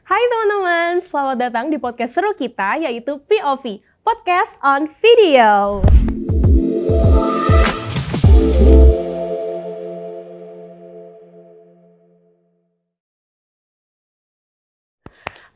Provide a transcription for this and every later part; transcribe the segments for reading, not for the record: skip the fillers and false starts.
Hai teman-teman, selamat datang di podcast seru kita yaitu POV, Podcast on Video.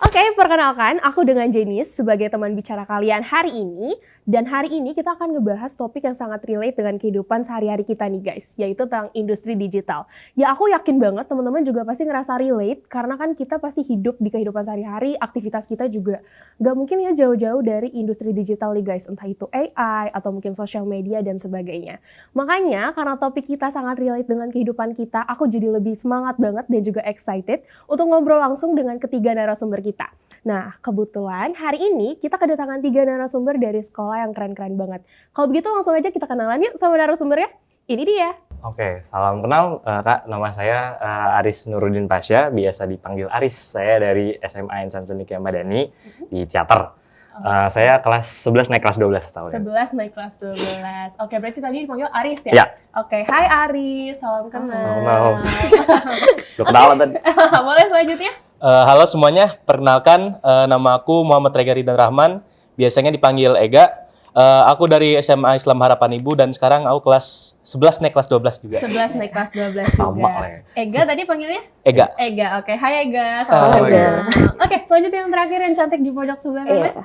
Oke, perkenalkan aku dengan Jenis sebagai teman bicara kalian hari ini. Dan hari ini kita akan ngebahas topik yang sangat relate dengan kehidupan sehari-hari kita nih guys, yaitu tentang industri digital. Ya aku yakin banget teman-teman juga pasti ngerasa relate, karena kan kita pasti hidup di kehidupan sehari-hari, aktivitas kita juga gak mungkin ya jauh-jauh dari industri digital nih guys, entah itu AI atau mungkin social media dan sebagainya. Makanya karena topik kita sangat relate dengan kehidupan kita, aku jadi lebih semangat banget dan juga excited untuk ngobrol langsung dengan ketiga narasumber kita. Nah, kebetulan hari ini kita kedatangan 3 narasumber dari sekolah yang keren-keren banget. Kalau begitu langsung aja kita kenalan yuk sama narasumbernya. Ini dia. Oke, salam kenal Kak. Nama saya Aris Nuruddin Pasha, biasa dipanggil Aris. Saya dari SMA Insan Cendekia Madani di Ciater. Saya kelas 11 naik kelas 12 tahun. 11 naik kelas 12. Oke, berarti tadi dipanggil Aris ya? Ya. Oke, hai Aris, salam kenal. Salam. Lu kenalan tadi. Boleh selanjutnya? Halo semuanya, perkenalkan nama aku Muhammad Rega Ridwan Rahman, biasanya dipanggil Ega. Aku dari SMA Islam Harapan Ibu dan sekarang aku kelas 11 naik kelas 12 juga. 11 naik kelas 12 juga. Sama lah ya. Ega tadi panggilnya? Ega. Ega, oke. Hai Ega, salam Halo, kenal. Oke, selanjutnya yang terakhir yang cantik di pojok sebelah kanan.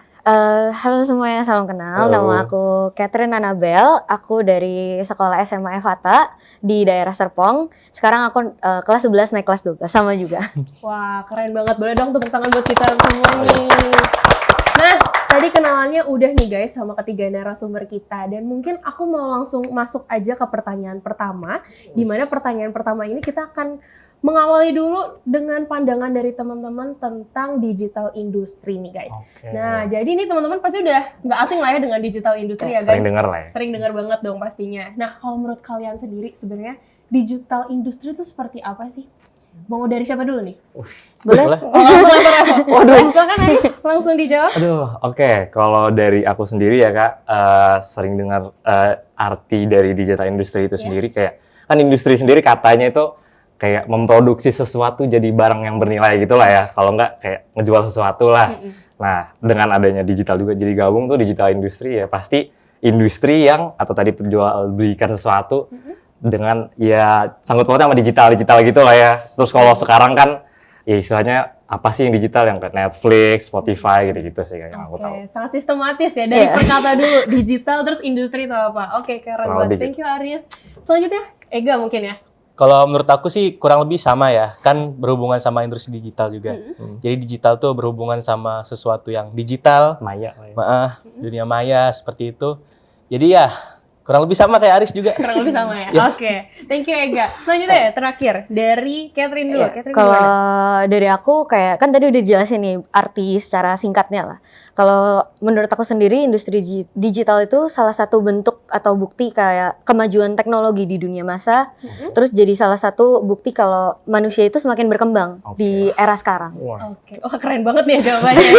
Halo semuanya, salam kenal. Halo. Nama aku Catherine Anabel. Aku dari sekolah SMA Evata di daerah Serpong. Sekarang aku kelas 11 naik kelas 12 sama juga. Wah, keren banget. Boleh dong tepuk tangan buat kita semua nih. Nah, tadi kenalannya udah nih guys sama ketiga narasumber kita. Dan mungkin aku mau langsung masuk aja ke pertanyaan pertama. Di mana pertanyaan pertama ini kita akan mengawali dulu dengan pandangan dari teman-teman tentang digital industry nih guys. Oke. Nah, jadi ini teman-teman pasti udah nggak asing lah ya dengan digital industry ya guys. Sering dengar lah ya. Sering dengar banget dong pastinya. Nah, kalau menurut kalian sendiri sebenarnya digital industry itu seperti apa sih? Mau dari siapa dulu nih? Boleh? Waduh. Silakan Ais, langsung dijawab. Aduh, oke. Kalau dari aku sendiri ya Kak, sering dengar arti dari digital industry itu sendiri kayak, kan industri sendiri katanya itu kayak memproduksi sesuatu jadi barang yang bernilai gitu lah ya. Kalau enggak kayak ngejual sesuatu lah. Nah, dengan adanya digital juga jadi gabung tuh digital industri ya pasti industri yang atau tadi penjual belikan sesuatu dengan ya sangkut pautnya sama digital gitu lah ya. Terus kalau sekarang kan ya istilahnya apa sih yang digital yang kayak Netflix, Spotify gitu-gitu sih yang aku tahu. Oke, sangat sistematis ya dari perkata dulu digital terus industri itu apa. Oke, keren Kurang banget. lebih Thank you Aris. Selanjutnya Ega mungkin ya. Kalau menurut aku sih kurang lebih sama ya, kan berhubungan sama industri digital juga. Jadi digital tuh berhubungan sama sesuatu yang digital, Maya lah ya. dunia maya seperti itu. Jadi ya kurang lebih sama kayak Aris juga. Kurang lebih sama ya. Yes. Oke. Thank you Ega. Selanjutnya ya terakhir dari Catherine dulu. Iya, Catherine kalau gimana? dari aku kayak kan tadi udah dijelasin nih arti secara singkatnya lah. Kalau menurut aku sendiri industri digital itu salah satu bentuk atau bukti kayak kemajuan teknologi di dunia masa. Terus jadi salah satu bukti kalau manusia itu semakin berkembang di era sekarang. Wah. Oke, wah keren banget nih jawabannya.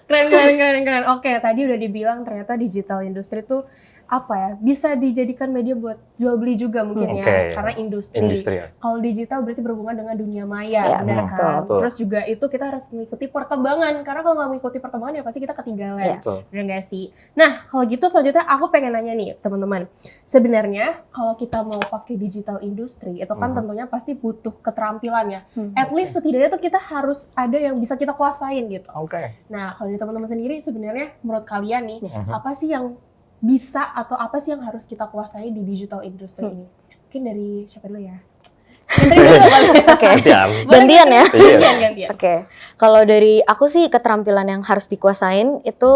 keren. Oke, tadi udah dibilang ternyata digital industry tuh apa ya, bisa dijadikan media buat jual beli juga mungkin ya, karena industri ya. Kalau digital berarti berhubungan dengan dunia maya, Ya, benar kan? betul. Terus juga itu kita harus mengikuti perkembangan, karena kalau nggak mengikuti perkembangan ya pasti kita ketinggalan. Ya. Betul. Benar nggak sih? Nah, kalau gitu selanjutnya aku pengen nanya nih teman-teman. Sebenarnya kalau kita mau pakai digital industry, itu kan tentunya pasti butuh keterampilan ya. At least setidaknya tuh kita harus ada yang bisa kita kuasain gitu. Oke. Nah, kalau dari teman-teman sendiri sebenarnya menurut kalian nih, apa sih yang bisa atau apa sih yang harus kita kuasai di digital industry ini? Mungkin dari siapa dulu ya? Catherine dulu kali ya. Oke. Gantian. Gantian ya? Gantian. Oke, kalau dari aku sih keterampilan yang harus dikuasain itu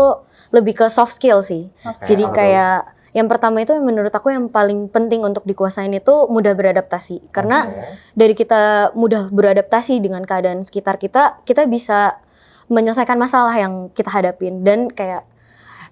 lebih ke soft skill sih. Soft Jadi skill. kayak yang pertama itu yang menurut aku yang paling penting untuk dikuasain itu mudah beradaptasi. Karena dari kita mudah beradaptasi dengan keadaan sekitar kita, kita bisa menyelesaikan masalah yang kita hadapin. Dan kayak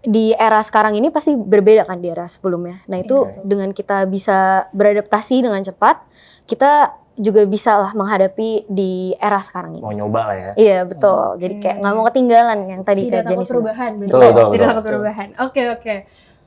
di era sekarang ini pasti berbeda kan di era sebelumnya. Nah itu dengan kita bisa beradaptasi dengan cepat, kita juga bisa lah menghadapi di era sekarang ini. Mau nyoba lah ya. Iya betul. Jadi kayak nggak mau ketinggalan yang tadi Tidak Kak takut Jenny sebut. perubahan, Betul. Tidak takut perubahan. Oke.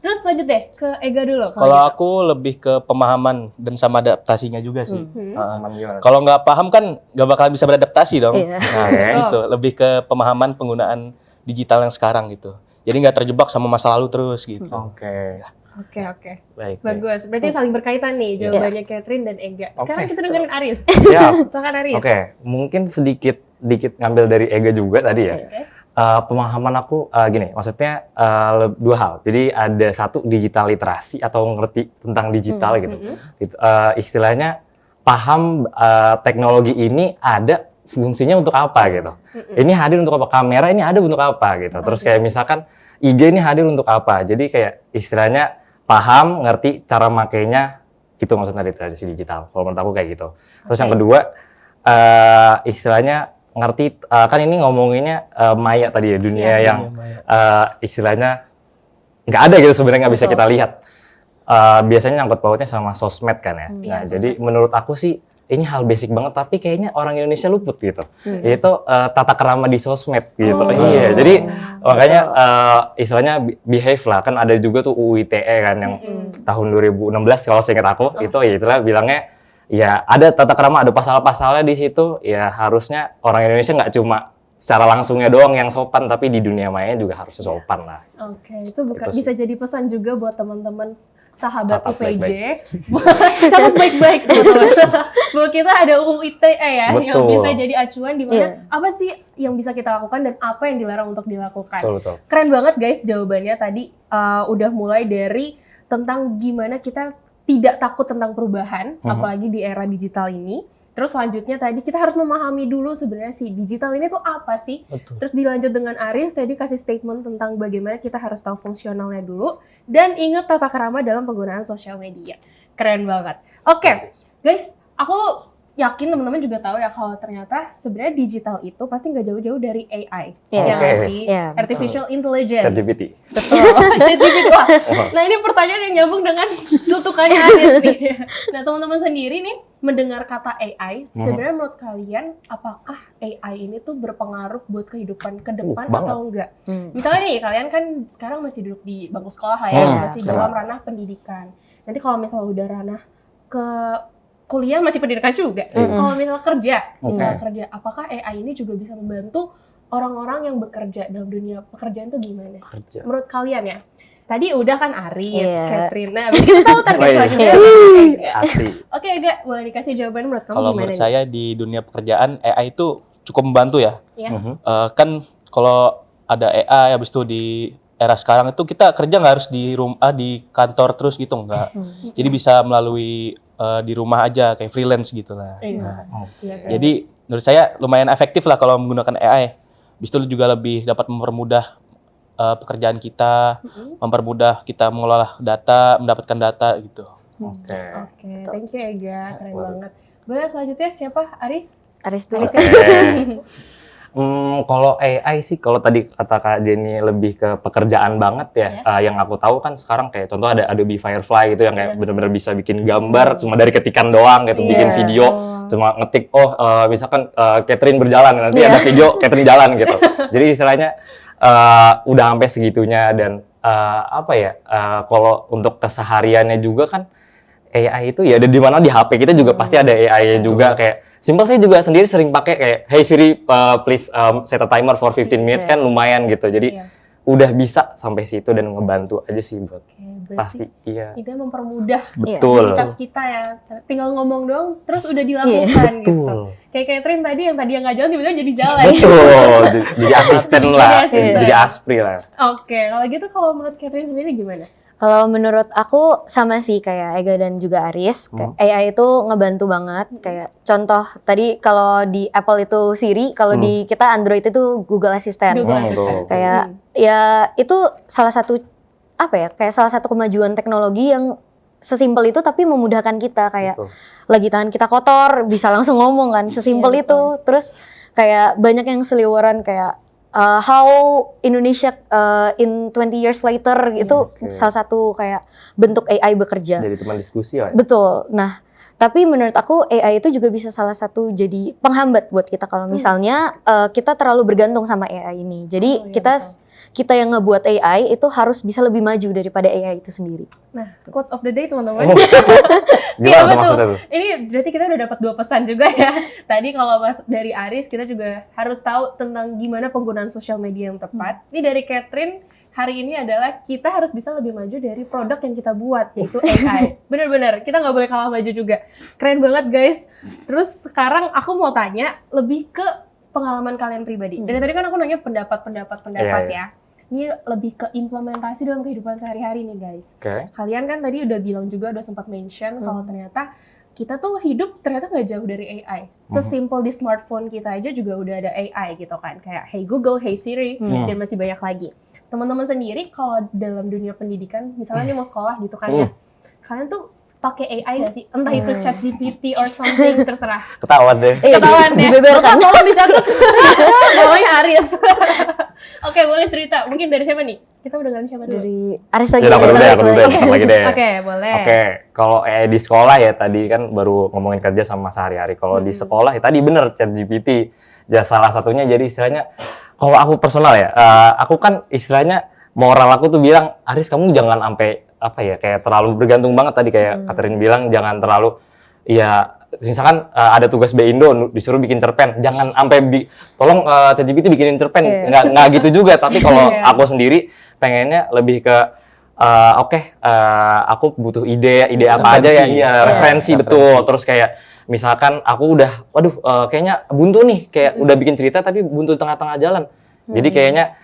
Terus lanjut deh ke Ega dulu. Kalau gitu. aku lebih ke pemahaman dan sama adaptasinya juga sih. Aman gimana? Kalau nggak paham kan nggak bakalan bisa beradaptasi dong. Iya. Nah, ya. Gitu, lebih ke pemahaman penggunaan digital yang sekarang gitu. Jadi nggak terjebak sama masa lalu terus gitu. Oke. Oke. Baik. Bagus. Berarti saling berkaitan nih jawabannya Catherine dan Ega. Sekarang Oke. kita dengerin Aris. Siap. Silakan Aris. Oke, mungkin sedikit ngambil dari Ega juga tadi ya. Oke. Pemahaman aku gini, maksudnya dua hal. Jadi ada satu digital literasi atau ngerti tentang digital gitu. Istilahnya paham teknologi ini ada fungsinya untuk apa gitu. Ini hadir untuk apa? Kamera ini ada untuk apa gitu. Terus kayak misalkan IG ini hadir untuk apa. Jadi kayak istilahnya paham, ngerti cara makainya, itu maksudnya literasi digital. Kalau menurut aku kayak gitu. Terus yang kedua, istilahnya ngerti, kan ini ngomonginnya maya tadi ya, dunia yang istilahnya nggak ada gitu sebenarnya, nggak bisa kita lihat. Biasanya nyangkut pautnya sama sosmed kan ya. Nah, jadi menurut aku sih ini hal basic banget, tapi kayaknya orang Indonesia luput gitu. Yaitu tata krama di sosmed gitu. Iya, jadi makanya istilahnya behave lah. Kan ada juga tuh UU ITE kan yang tahun 2016 kalau seingat aku, itu ya itulah bilangnya ya ada tata krama, ada pasal-pasalnya di situ. Ya harusnya orang Indonesia nggak cuma secara langsungnya doang yang sopan, tapi di dunia maya juga harus sopan lah. Oke, itu Itu bisa jadi pesan juga buat teman-teman sahabat Catat UPJ. Catat baik-baik teman-teman. Bahwa kita ada UU ITE ya, yang Betul. bisa jadi acuan di mana Iya. apa sih yang bisa kita lakukan dan apa yang dilarang untuk dilakukan. Betul. Keren banget guys jawabannya tadi, udah mulai dari tentang gimana kita tidak takut tentang perubahan, apalagi di era digital ini. Terus selanjutnya tadi kita harus memahami dulu sebenarnya si digital ini tuh apa sih. Betul. Terus dilanjut dengan Aris tadi kasih statement tentang bagaimana kita harus tahu fungsionalnya dulu. Dan ingat tata krama dalam penggunaan sosial media. Keren banget. Oke, guys, aku yakin teman-teman juga tahu ya kalau ternyata sebenarnya digital itu pasti nggak jauh-jauh dari AI. Iya. Ya nggak Oke. sih? Iya, betul. Artificial Intelligence. ChatGPT. ChatGPT. Wah. Nah ini pertanyaan yang nyambung dengan tutukannya Aris nih. Nah teman-teman sendiri nih mendengar kata AI, sebenarnya menurut kalian apakah AI ini tuh berpengaruh buat kehidupan ke depan banget. atau enggak? Misalnya nih kalian kan sekarang masih duduk di bangku sekolah lah ya, masih dalam ranah pendidikan. Nanti kalau misalnya udah ranah ke kuliah masih pendidikan juga. Kalau misalnya kerja, apakah AI ini juga bisa membantu orang-orang yang bekerja dalam dunia pekerjaan tuh gimana? Kerja. Menurut kalian ya? Tadi udah kan Aris, Iya. Catherine, nah kita tahu target Oh, iya. selanjutnya. Asli. Oke, Ega, boleh dikasih jawaban menurut kamu Kalau gimana menurut nih? saya di dunia pekerjaan AI itu cukup membantu ya. Ya. Kan kalau ada AI habis itu di era sekarang itu kita kerja nggak harus di rumah di kantor terus gitu enggak. Jadi bisa melalui di rumah aja kayak freelance gitu lah. Iya, kan? Jadi menurut saya lumayan efektif lah kalau menggunakan AI. Habis itu juga lebih dapat mempermudah pekerjaan kita, mempermudah kita mengelola data, mendapatkan data gitu. Oke. Oke, thank you Ega, keren banget. Boleh selanjutnya siapa? Aris? Aris dulu. Aris Oke. Kalau AI sih, kalau tadi kata Kak Jenny lebih ke pekerjaan banget ya. Yang aku tahu kan sekarang kayak contoh ada Adobe Firefly gitu yang kayak benar-benar bisa bikin gambar cuma dari ketikan doang gitu, bikin video cuma ngetik misalkan Catherine berjalan nanti ada video Catherine jalan gitu. Jadi istilahnya udah sampai segitunya dan kalau untuk kesehariannya juga kan AI itu ya ada di mana di HP kita juga pasti ada AI-nya juga kayak simpel saya juga sendiri sering pakai kayak hey Siri please set a timer for 15 minutes kan lumayan gitu. Jadi udah bisa sampai situ dan ngebantu aja sih buat pasti iya. Itu mempermudah Betul. aktivitas kita ya. Tinggal ngomong doang terus udah dilakukan gitu. Betul. Kayak Catherine tadi yang nggak jalan tiba-tiba jadi jalan. Betul. Jadi asisten lah, asisten. jadi aspri lah. Oke, kalau gitu kalau menurut Catherine sendiri gimana? Kalau menurut aku sama sih kayak Ega dan juga Aris, AI itu ngebantu banget. Kayak contoh tadi kalau di Apple itu Siri, kalau di kita Android itu Google Assistant. Google Assistant. Kayak ya itu salah satu kayak salah satu kemajuan teknologi yang sesimpel itu tapi memudahkan kita kayak lagi tangan kita kotor bisa langsung ngomong kan sesimpel itu. Terus kayak banyak yang seliweran kayak how Indonesia in 20 years later itu salah satu kayak bentuk AI bekerja. Jadi teman diskusi lah. Ya? Betul. Nah, Tapi menurut aku AI itu juga bisa salah satu jadi penghambat buat kita kalau misalnya kita terlalu bergantung sama AI ini. Jadi kita yang ngebuat AI itu harus bisa lebih maju daripada AI itu sendiri. Nah, quotes of the day teman-teman. Oh. Iya, Gimana tuh betul. maksudnya tuh? Ini berarti kita udah dapat 2 pesan juga ya. Tadi kalau dari Aris kita juga harus tahu tentang gimana penggunaan sosial media yang tepat. Ini dari Catherine, hari ini adalah kita harus bisa lebih maju dari produk yang kita buat, yaitu AI. Bener-bener, kita nggak boleh kalah maju juga. Keren banget guys. Terus sekarang aku mau tanya lebih ke pengalaman kalian pribadi. Dari tadi kan aku nanya pendapat ya. Ini lebih ke implementasi dalam kehidupan sehari-hari nih guys. Oke. Kalian kan tadi udah bilang juga, udah sempat mention kalau ternyata kita tuh hidup ternyata nggak jauh dari AI. Sesimpel di smartphone kita aja juga udah ada AI gitu kan. Kayak Hey Google, Hey Siri, dan masih banyak lagi. Teman-teman sendiri kalau dalam dunia pendidikan, misalnya nih mau sekolah gitu kan ya, kalian tuh pakai AI nggak sih? Entah itu ChatGPT or something, terserah. Ketahuan deh. Ketahuan deh. Dibeberkan. Bapak tolong dicatat. Namanya Aris. Oke, boleh cerita. Mungkin dari siapa nih? Kita udah dengerin siapa dulu? Dari Aris lagi. Ya, aku dulu deh, bentar lagi deh. Oke, boleh. Oke, kalau di sekolah ya tadi kan baru ngomongin kerja sama sehari-hari. Kalau di sekolah ya tadi bener ChatGPT. Ya salah satunya jadi istilahnya, kalau aku personal ya, aku kan istilahnya moral aku tuh bilang, Aris kamu jangan sampai apa ya kayak terlalu bergantung banget tadi kayak Catherine bilang jangan terlalu ya misalkan ada tugas B-Indo disuruh bikin cerpen, jangan sampai tolong ChatGPT bikinin cerpen, nggak gitu juga. Tapi kalau aku sendiri pengennya lebih ke aku butuh ide apa aja ya, referensi betul. Terus kayak misalkan aku udah, kayaknya buntu nih, kayak udah bikin cerita tapi buntu tengah-tengah jalan. Jadi kayaknya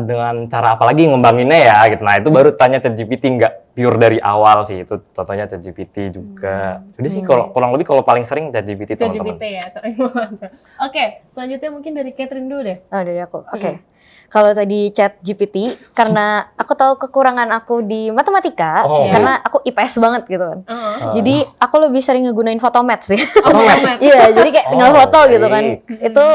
dengan cara apa lagi ngembanginnya ya gitu. Nah itu baru tanya ChatGPT, nggak pure dari awal sih. Itu contohnya ChatGPT juga. Jadi sih kalau kurang lebih kalau paling sering ChatGPT teman-teman. ChatGPT ya, sering banget. Oke, selanjutnya mungkin dari Catherine dulu deh. Oh, dari aku. Oke. Kalau tadi ChatGPT, karena aku tahu kekurangan aku di matematika, karena aku IPS banget gitu kan. Jadi aku lebih sering ngegunain Photomat sih. Iya, jadi kayak tinggal foto gitu kan. Itu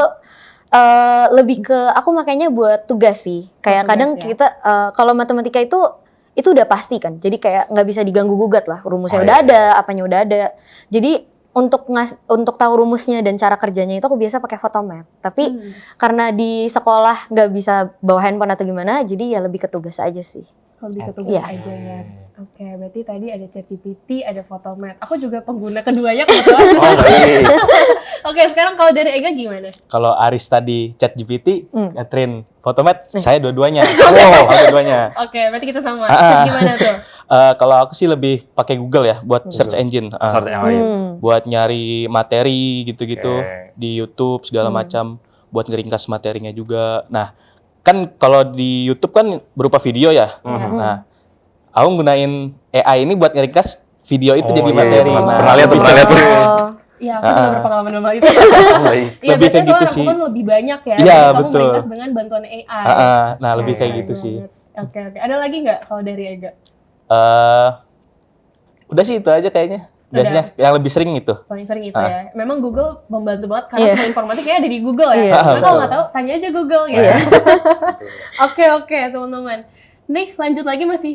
lebih ke aku makanya buat tugas sih. Kayak kadang kita kalau matematika itu udah pasti kan. Jadi kayak nggak bisa diganggu gugat lah. Rumusnya udah ada, apanya udah ada. Jadi untuk tahu rumusnya dan cara kerjanya itu aku biasa pakai Photomat. Tapi karena di sekolah nggak bisa bawa handphone atau gimana, jadi ya lebih ke tugas aja sih. Lebih ke tugas aja ya. Oke, berarti tadi ada ChatGPT, ada Photomat. Aku juga pengguna keduanya kebetulan. Oke, sekarang kalau dari Ega gimana? Kalau Aris tadi ChatGPT, Catherine Photomat, saya dua-duanya. Oke, berarti kita sama. Gimana tuh? Kalau aku sih lebih pakai Google ya buat search engine. Buat nyari materi gitu-gitu di YouTube segala macam, buat ngeringkas materinya juga. Nah, kan kalau di YouTube kan berupa video ya. Nah, aku gunain AI ini buat ngeringkas video itu jadi materi. Pernah lihat tuh. Iya, aku juga berpengalaman sama itu. Iya, Lebih kayak gitu aku sih. kan lebih banyak ya. Iya, kamu betul. meringkas dengan bantuan AI. Nah, lebih kayak gitu sih. Oke. Ada lagi nggak kalau dari Ega? Udah sih itu aja kayaknya. Biasanya yang lebih sering itu. Paling sering itu ya. Memang Google membantu banget karena semua informasi kayaknya ada di Google ya. Karena kalau nggak tahu, tanya aja Google ya. Oke, teman-teman. Nih, lanjut lagi masih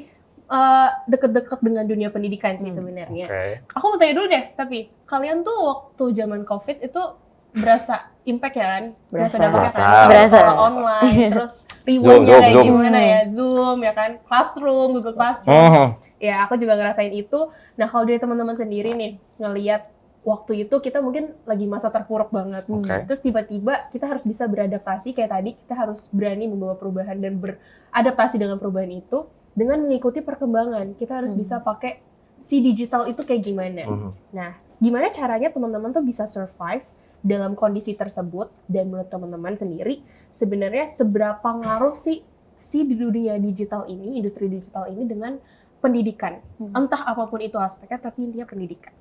deket-deket dengan dunia pendidikan sih sebenarnya. Aku mau tanya dulu deh, tapi kalian tuh waktu zaman COVID itu berasa impact ya kan? Berasa dampaknya kan? Berasa. Sekolah online, terus rewardnya kayak gimana ya? Zoom ya kan? Classroom, Google Classroom. Ya, aku juga ngerasain itu. Nah, kalau dari teman-teman sendiri nih, ngelihat waktu itu kita mungkin lagi masa terpuruk banget. Terus tiba-tiba kita harus bisa beradaptasi kayak tadi, kita harus berani membawa perubahan dan beradaptasi dengan perubahan itu dengan mengikuti perkembangan. Kita harus bisa pakai si digital itu kayak gimana. Nah, gimana caranya teman-teman tuh bisa survive dalam kondisi tersebut, dan menurut teman-teman sendiri sebenarnya seberapa ngaruh sih di dunia digital ini, industri digital ini dengan pendidikan. Entah apapun itu aspeknya, tapi intinya pendidikan.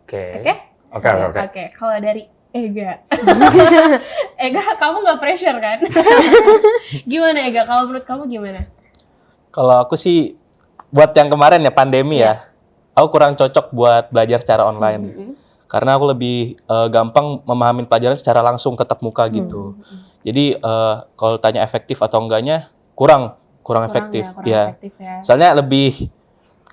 Oke, kalau dari Ega. Ega, kamu nggak pressure kan? Gimana Ega? Kalau menurut kamu gimana? Kalau aku sih buat yang kemarin ya pandemi ya, aku kurang cocok buat belajar secara online. Karena aku lebih gampang memahami pelajaran secara langsung tatap muka gitu. Jadi kalau tanya efektif atau enggaknya kurang efektif. Ya. Soalnya lebih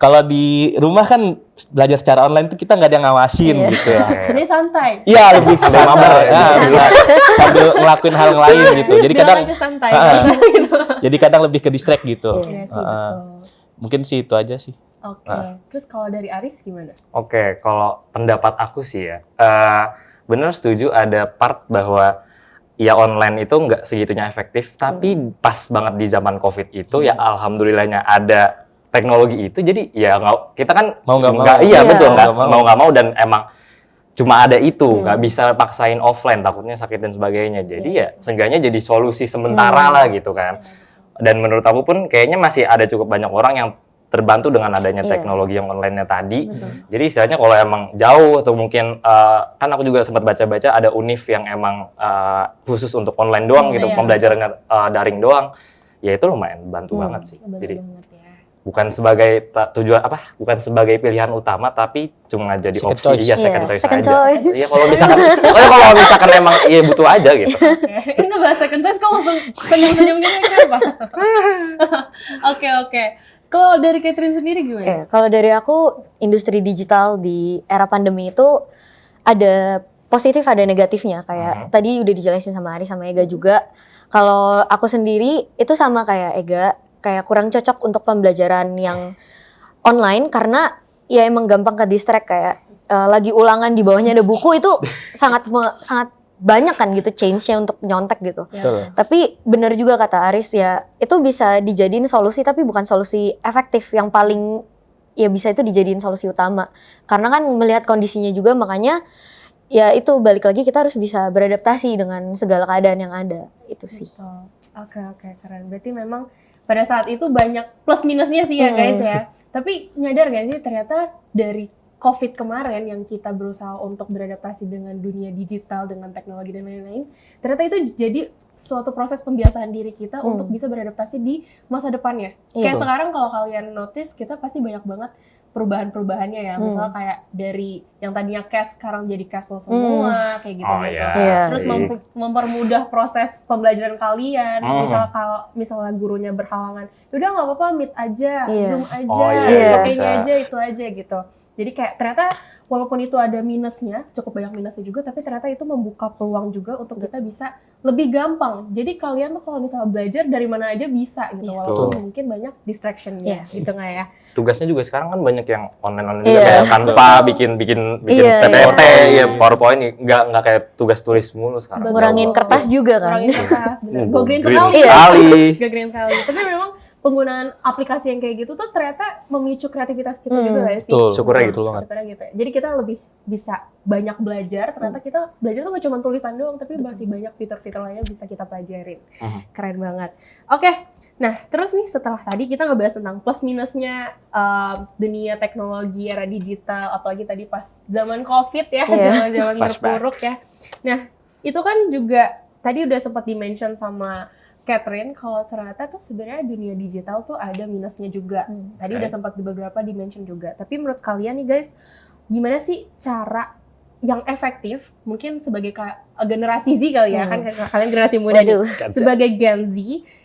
Kalau di rumah kan belajar secara online tuh kita nggak ada yang ngawasin Iya. gitu. Jadi santai. Iya, lebih Sambil santai. mabar ya. Nah, bisa sambil ngelakuin hal yang lain gitu. Jadi Bilang kadang aja santai. Ah. gitu. jadi kadang lebih ke distract gitu. Iya sih, Heeh. betul. Mungkin sih itu aja sih. Oke. Terus kalau dari Aris gimana? Oke, kalau pendapat aku sih ya, bener setuju ada part bahwa ya online itu nggak segitunya efektif, tapi pas banget di zaman COVID itu ya alhamdulillahnya ada teknologi itu, jadi ya kita kan Mau nggak mau. iya Iya. betul, Mau nggak mau. mau nggak mau dan emang cuma ada itu, nggak bisa paksain offline, takutnya sakit dan sebagainya. Jadi ya seenggaknya jadi solusi sementara lah gitu kan. Dan menurut aku pun kayaknya masih ada cukup banyak orang yang terbantu dengan adanya Iya. teknologi yang online-nya tadi. Betul. Jadi istilahnya kalau emang jauh atau mungkin kan aku juga sempat baca-baca ada univ yang emang khusus untuk online doang gitu, Iya. pembelajaran daring doang. Ya itu lumayan bantu banget sih. Bantu Jadi banget ya. bukan sebagai bukan sebagai pilihan utama, tapi cuma jadi Second opsi. choice. Iya, second Iya, choice second aja. choice. Iya, kalau misalkan emang iya butuh aja gitu. Oke. Ini bahasa kencas kok langsung senyum-senyum gitu kenapa? Oke. Kalau dari Catherine sendiri gimana? Kalau dari aku, industri digital di era pandemi itu ada positif ada negatifnya. Kayak tadi udah dijelasin sama Ari sama Ega juga. Kalau aku sendiri itu sama kayak Ega, kayak kurang cocok untuk pembelajaran yang online karena ya emang gampang ke distract kayak lagi ulangan di bawahnya ada buku itu sangat banyak kan gitu change-nya untuk nyontek gitu. Betul. Tapi benar juga kata Aris ya, itu bisa dijadiin solusi tapi bukan solusi efektif. Yang paling ya bisa itu dijadiin solusi utama. Karena kan melihat kondisinya juga makanya ya itu balik lagi kita harus bisa beradaptasi dengan segala keadaan yang ada. Itu sih. Betul. Oke, keren. Berarti memang pada saat itu banyak plus minusnya sih ya guys ya. Tapi nyadar gak sih ternyata dari COVID kemarin yang kita berusaha untuk beradaptasi dengan dunia digital, dengan teknologi dan lain-lain, ternyata itu jadi suatu proses pembiasaan diri kita untuk bisa beradaptasi di masa depannya. Iya. Kayak sekarang kalau kalian notice, kita pasti banyak banget perubahan-perubahannya ya. Misalnya kayak dari yang tadinya cash sekarang jadi cashless semua, kayak gitu. Oh iya. Iya. Terus mempermudah proses pembelajaran kalian. Misalnya gurunya berhalangan, udah nggak apa-apa meet aja, Iya. zoom aja, Oh iya, pakainya bisa. aja itu aja gitu. Jadi kayak ternyata walaupun itu ada minusnya, cukup banyak minusnya juga, tapi ternyata itu membuka peluang juga untuk kita bisa lebih gampang. Jadi kalian tuh kalau misalnya belajar dari mana aja bisa gitu, walaupun Betul. mungkin banyak distractionnya, gitu nggak ya? Tugasnya juga sekarang kan banyak yang online Iya. juga kayak Canva, bikin Iya, PPT, iya. ya PowerPoint, nggak kayak tugas tulis mulu sekarang. Ngurangin kertas juga kan. Ngurangin kertas, bener. Go green Green sekali. sekali. Go green sekali. Tapi memang penggunaan aplikasi yang kayak gitu tuh ternyata memicu kreativitas kita juga nggak sih? Betul. Syukurnya gitu. Betul banget. Syukurnya gitu ya. Jadi kita lebih bisa banyak belajar. Ternyata kita belajar tuh gak cuma tulisan doang, tapi masih banyak fitur-fitur lainnya bisa kita pelajarin. Keren banget. Oke, nah terus nih setelah tadi kita ngebahas tentang plus minusnya dunia teknologi era digital, apalagi tadi pas zaman COVID ya, Iya. zaman-zaman Flashback. terpuruk ya. Nah itu kan juga tadi udah sempat di-mention sama Catherine, kalau ternyata tuh sebenarnya dunia digital tuh ada minusnya juga. Tadi udah sempat di beberapa dimension juga. Tapi menurut kalian nih guys, gimana sih cara yang efektif, mungkin sebagai generasi Z kali ya, kan kalian generasi muda nih. Waduh. Sebagai Gen Z,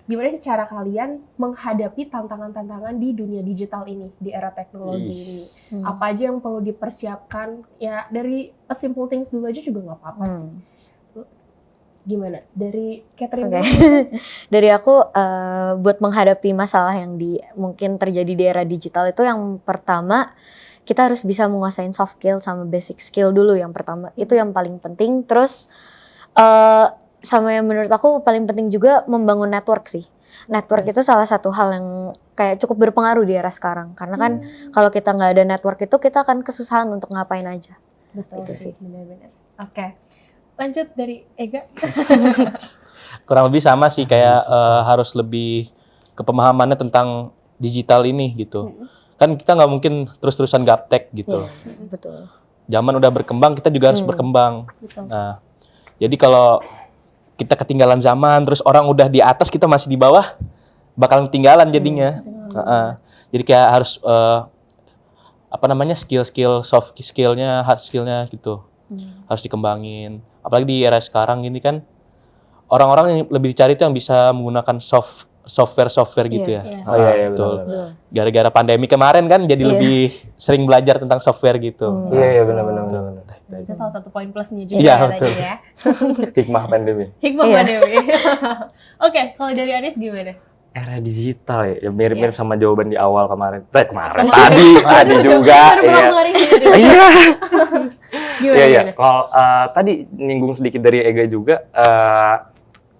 gimana sih cara kalian menghadapi tantangan-tantangan di dunia digital ini, di era teknologi ini? Apa aja yang perlu dipersiapkan? Ya dari a simple things dulu aja juga nggak apa-apa sih. Gimana? Dari Catherine Oke. dulu? Dari aku buat menghadapi masalah yang mungkin terjadi di era digital itu yang pertama kita harus bisa menguasain soft skill sama basic skill dulu yang pertama. Itu yang paling penting. Terus sama yang menurut aku paling penting juga membangun network sih. Network itu salah satu hal yang kayak cukup berpengaruh di era sekarang. Karena kan kalau kita nggak ada network itu kita akan kesusahan untuk ngapain aja. Betul Itu sih, sih. benar-benar. Oke. Lanjut dari Ega. Kurang lebih sama sih kayak harus lebih kepemahamannya tentang digital ini gitu. Kan kita nggak mungkin terus-terusan gaptek gitu. Iya, betul. Zaman udah berkembang, kita juga harus berkembang. Betul. Nah, jadi kalau kita ketinggalan zaman, terus orang udah di atas, kita masih di bawah, bakal ketinggalan jadinya. Jadi kayak harus skill-skill, soft skillnya, hard skillnya gitu, harus dikembangin. Apalagi di era sekarang ini kan, orang-orang yang lebih dicari itu yang bisa menggunakan soft software gitu ya. Iya. Oh iya, Betul. benar. Gara-gara pandemi kemarin kan jadi lebih sering belajar tentang software gitu. Iya, benar. Itu salah satu poin plusnya juga Iya, ya betul. tadi ya. Hikmah pandemi. Hikmah Iya. pandemi. Oke, kalau dari Aris gimana? Era digital ya mirip-mirip Iya. sama jawaban di awal kemarin. Tadi juga. Baru pulang Iya. sehari ini. Iya. Gimana? Iya. Gimana? Kalau tadi nyinggung sedikit dari Ega juga,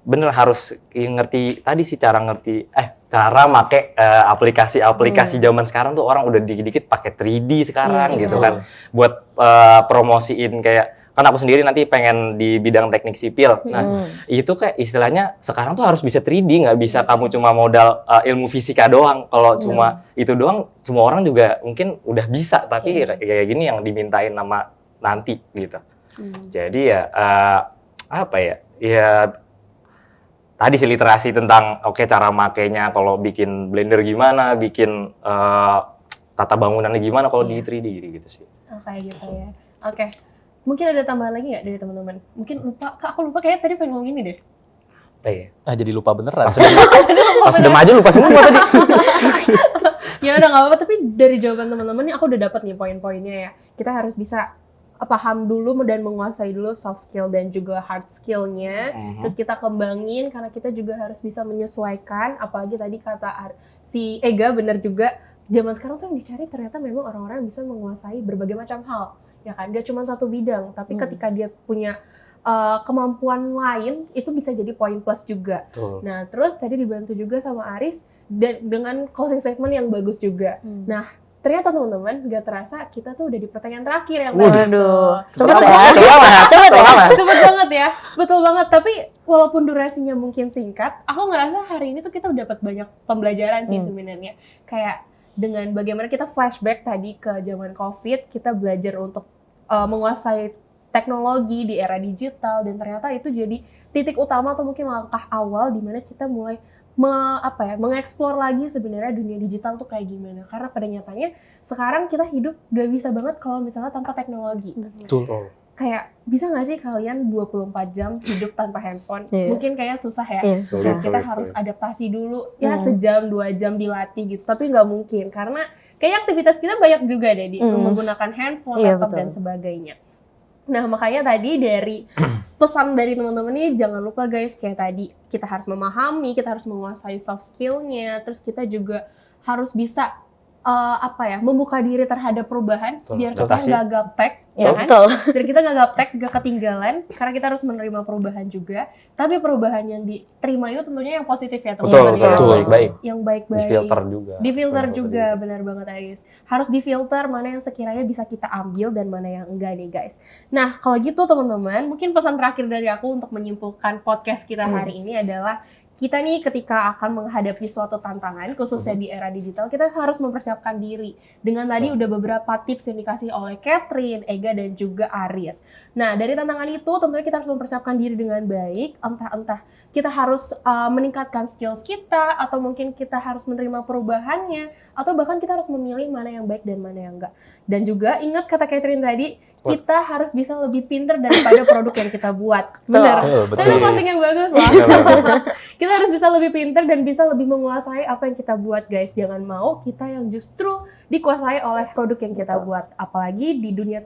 bener harus ngerti tadi sih cara make aplikasi-aplikasi zaman sekarang tuh orang udah dikit-dikit pakai 3D sekarang Iya, gitu betul. kan, buat promosiin kayak kan aku sendiri nanti pengen di bidang teknik sipil. Nah, itu kayak istilahnya sekarang tuh harus bisa 3D, nggak bisa kamu cuma modal ilmu fisika doang. Kalau cuma itu doang, semua orang juga mungkin udah bisa, tapi kayak gini yang dimintain nama nanti gitu. Jadi ya apa ya? Ya tadi sih literasi tentang cara makainya, kalau bikin Blender gimana, bikin tata bangunannya gimana kalau di 3D gitu sih. Oke gitu ya. Oke. Mungkin ada tambahan lagi nggak dari teman-teman? Mungkin lupa, Kak, aku lupa kayaknya tadi pengen ngomong ini deh. Iya. Jadi lupa beneran. Pas udah maju lupa semua tadi. Ya udah nggak apa-apa, tapi dari jawaban teman-teman nih aku udah dapat nih poin-poinnya ya. Kita harus bisa paham dulu dan menguasai dulu soft skill dan juga hard skill-nya. Terus kita kembangin karena kita juga harus bisa menyesuaikan, apalagi tadi kata si Ega benar juga, zaman sekarang tuh yang dicari ternyata memang orang-orang yang bisa menguasai berbagai macam hal. Ya kan, dia cuma satu bidang, tapi ketika dia punya kemampuan lain, itu bisa jadi poin plus juga. Betul. Nah, terus tadi dibantu juga sama Aris dengan closing statement yang bagus juga. Nah, ternyata teman-teman, gak terasa kita tuh udah di pertanyaan terakhir yang Waduh. Cepet Cepet banget. ya. Cepet ya. Cepet banget ya, betul banget. Tapi walaupun durasinya mungkin singkat, aku ngerasa hari ini tuh kita udah dapat banyak pembelajaran sih sebenarnya. Kayak dengan bagaimana kita flashback tadi ke zaman COVID, kita belajar untuk menguasai teknologi di era digital, dan ternyata itu jadi titik utama atau mungkin langkah awal di mana kita mulai mengeksplor lagi sebenarnya dunia digital tuh kayak gimana. Karena pada nyatanya sekarang kita hidup gak bisa banget kalau misalnya tanpa teknologi. Betul. Kayak bisa gak sih kalian 24 jam hidup tanpa handphone? Iya. Mungkin kayak susah ya. Iya, susah. Kita harus adaptasi dulu, ya sejam 2 jam dilatih gitu. Tapi nggak mungkin karena kayak aktivitas kita banyak juga deh menggunakan handphone, Iya, laptop betul. dan sebagainya. Nah, makanya tadi dari pesan dari teman-teman ini jangan lupa guys, kayak tadi kita harus memahami, kita harus menguasai soft skill-nya, terus kita juga harus bisa membuka diri terhadap perubahan, biar kita adaptasi. nggak gaptek, Ya, kan? betul. Biar kita nggak gaptek, nggak ketinggalan, karena kita harus menerima perubahan juga. Tapi perubahan yang diterima itu tentunya yang positif ya teman-teman. Betul, ya. baik-baik. Yang baik-baik. Difilter juga. Difilter juga, benar banget Aris. Harus difilter mana yang sekiranya bisa kita ambil dan mana yang enggak nih guys. Nah, kalau gitu teman-teman, mungkin pesan terakhir dari aku untuk menyimpulkan podcast kita hari ini adalah kita nih ketika akan menghadapi suatu tantangan, khususnya di era digital, kita harus mempersiapkan diri. Dengan tadi udah beberapa tips yang dikasih oleh Catherine, Ega, dan juga Aris. Nah, dari tantangan itu tentunya kita harus mempersiapkan diri dengan baik, entah kita harus meningkatkan skills kita, atau mungkin kita harus menerima perubahannya, atau bahkan kita harus memilih mana yang baik dan mana yang enggak. Dan juga ingat kata Catherine tadi, kita harus bisa lebih pintar daripada produk yang kita buat. Benar. Betul. Itu closing yang bagus loh. Kita harus bisa lebih pintar dan bisa lebih menguasai apa yang kita buat guys. Jangan mau kita yang justru dikuasai oleh produk yang kita buat. Apalagi di dunia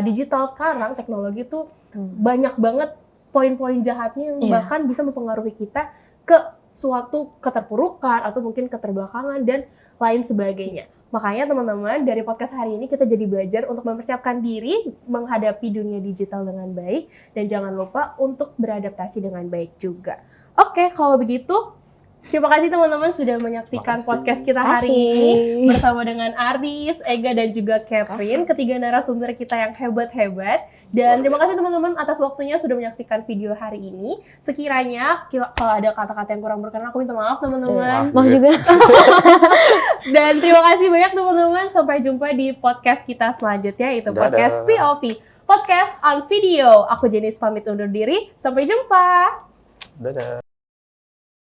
digital sekarang, teknologi itu banyak banget poin-poin jahatnya yang bahkan bisa mempengaruhi kita ke suatu keterpurukan atau mungkin keterbelakangan dan lain sebagainya. Makanya teman-teman, dari podcast hari ini kita jadi belajar untuk mempersiapkan diri menghadapi dunia digital dengan baik, dan jangan lupa untuk beradaptasi dengan baik juga. Oke, kalau begitu terima kasih teman-teman sudah menyaksikan podcast kita hari ini bersama dengan Aris, Ega, dan juga Catherine, ketiga narasumber kita yang hebat-hebat. Dan terima kasih teman-teman atas waktunya sudah menyaksikan video hari ini. Sekiranya kalau ada kata-kata yang kurang berkenan, aku minta maaf teman-teman. Maaf juga. Dan terima kasih banyak teman-teman. Sampai jumpa di podcast kita selanjutnya, itu podcast POV, Podcast on Video. Aku Jenis pamit undur diri. Sampai jumpa. Dadah.